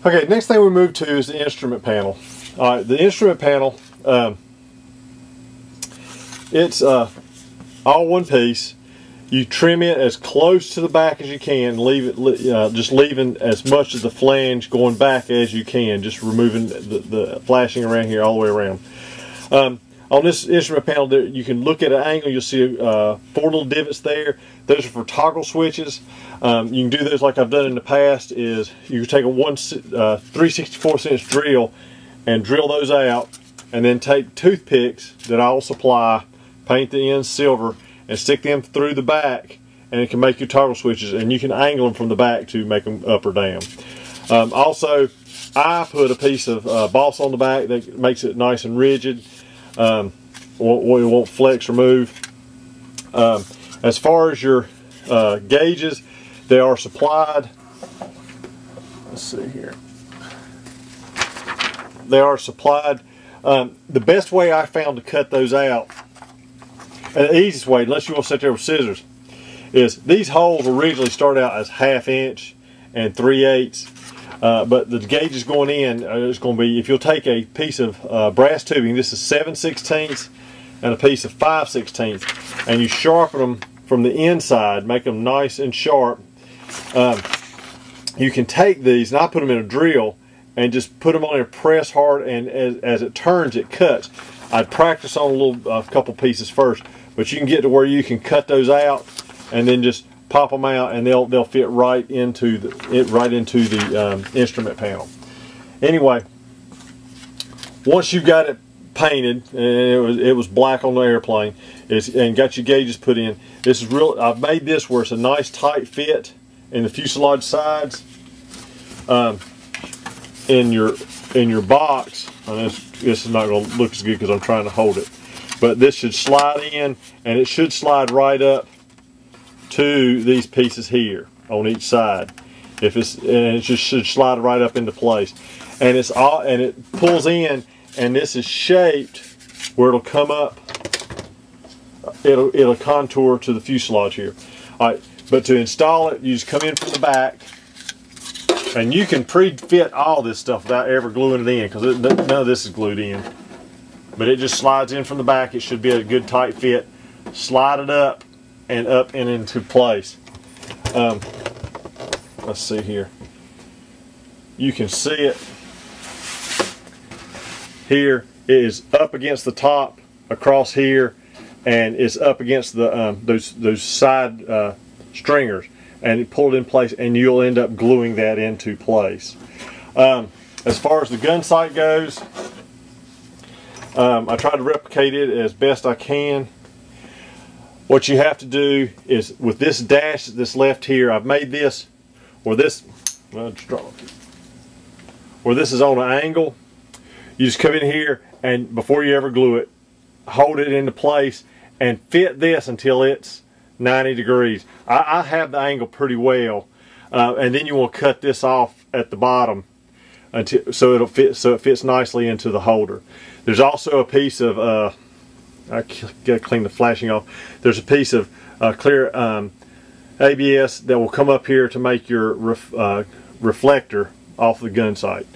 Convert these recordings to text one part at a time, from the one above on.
Okay, next thing we move to is the instrument panel. All right, the instrument panel, it's all one piece. You trim it as close to the back as you can, leave it just leaving as much of the flange going back as you can, just removing the flashing around here all the way around. On this instrument panel, you can look at an angle. You'll see 4 little divots there. Those are for toggle switches. You can do those like I've done in the past. Is you take a 3/64" drill and drill those out, and then take toothpicks that I'll supply, paint the ends silver, and stick them through the back, and it can make your toggle switches. And you can angle them from the back to make them up or down. Also, I put a piece of boss on the back that makes it nice and rigid. It won't flex or move. As far as your gauges, they are supplied. Let's see here. They are supplied. The best way I found to cut those out, and the easiest way, unless you want to sit there with scissors, is these holes originally start out as 1/2 inch and 3/8. But the gauges going in is going to be, if you'll take a piece of brass tubing, this is 7/16 and a piece of 5/16, and you sharpen them from the inside, make them nice and sharp. You can take these, and I put them in a drill and just put them on there, press hard, and as it turns, it cuts. I'd practice on a couple pieces first, but you can get to where you can cut those out and then just pop them out, and they'll fit right into the instrument panel. Anyway, once you've got it painted, and it was black on the airplane, and got your gauges put in, this is real. I've made this where it's a nice tight fit in the fuselage sides. In your box, and this is not going to look as good because I'm trying to hold it, but this should slide in, and it should slide right up to these pieces here on each side. And it just should slide right up into place, and it pulls in, and this is shaped where it'll come up. It'll contour to the fuselage here. All right, but to install it, you just come in from the back, and you can pre-fit all this stuff without ever gluing it in, because none of this is glued in. But it just slides in from the back. It should be a good tight fit. Slide it up and into place. Let's see here. You can see it here. It is up against the top across here, and it's up against the those side stringers, and it pulled in place, and you'll end up gluing that into place. As far as the gun sight goes, I try to replicate it as best I can. What you have to do is, with this dash that's left here, I've made this where this is on an angle. You just come in here, and before you ever glue it, hold it into place and fit this until it's 90 degrees. I have the angle pretty well, and then you will cut this off at the bottom so it fits nicely into the holder. There's also a piece of I gotta clean the flashing off. There's a piece of clear ABS that will come up here to make your reflector off the gun sight.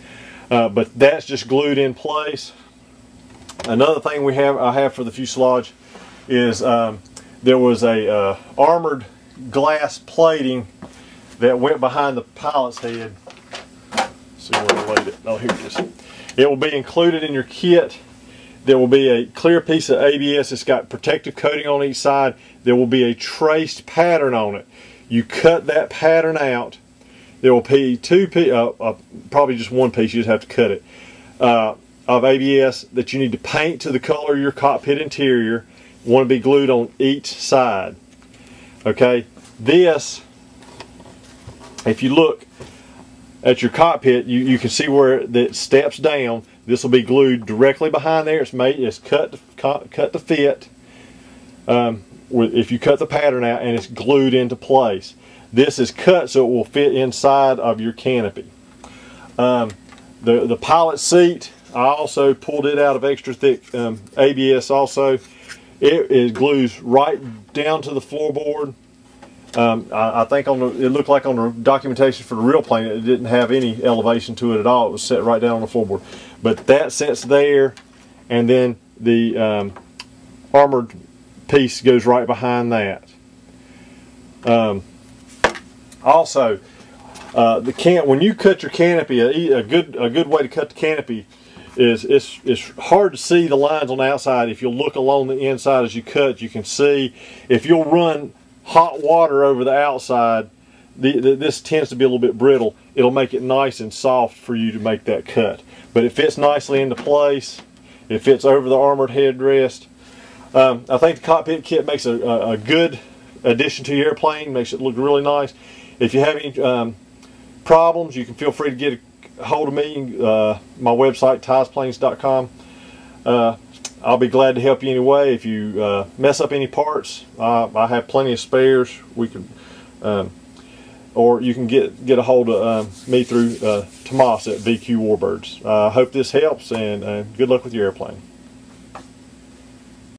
But that's just glued in place. Another thing I have for the fuselage is there was a armored glass plating that went behind the pilot's head. Let's see where I laid it. Oh, here it is. It will be included in your kit. There will be a clear piece of ABS. It's got protective coating on each side. There will be a traced pattern on it. You cut that pattern out. There will be probably just one piece, you just have to cut it, of ABS that you need to paint to the color of your cockpit interior. Want to be glued on each side. Okay, this, if you look at your cockpit, you can see where it steps down. This will be glued directly behind there. It's cut to fit. If you cut the pattern out, and it's glued into place. This is cut so it will fit inside of your canopy. The pilot seat, I also pulled it out of extra thick ABS also. It glues right down to the floorboard. I think it looked like on the documentation for the real plane it didn't have any elevation to it at all. It was set right down on the floorboard. But that sits there, and then the armored piece goes right behind that. Also, when you cut your canopy, a good way to cut the canopy is it's hard to see the lines on the outside. If you look along the inside as you cut, you can see. If you'll run hot water over the outside, this tends to be a little bit brittle. It'll make it nice and soft for you to make that cut. But it fits nicely into place. It fits over the armored headrest. I think the cockpit kit makes a good addition to your airplane. Makes it look really nice. If you have any problems, you can feel free to get a hold of me. My website, tiesplanes.com. I'll be glad to help you anyway. If you mess up any parts, I have plenty of spares. We can, or you can get a hold of me through Tomas at VQ Warbirds. I hope this helps, and good luck with your airplane.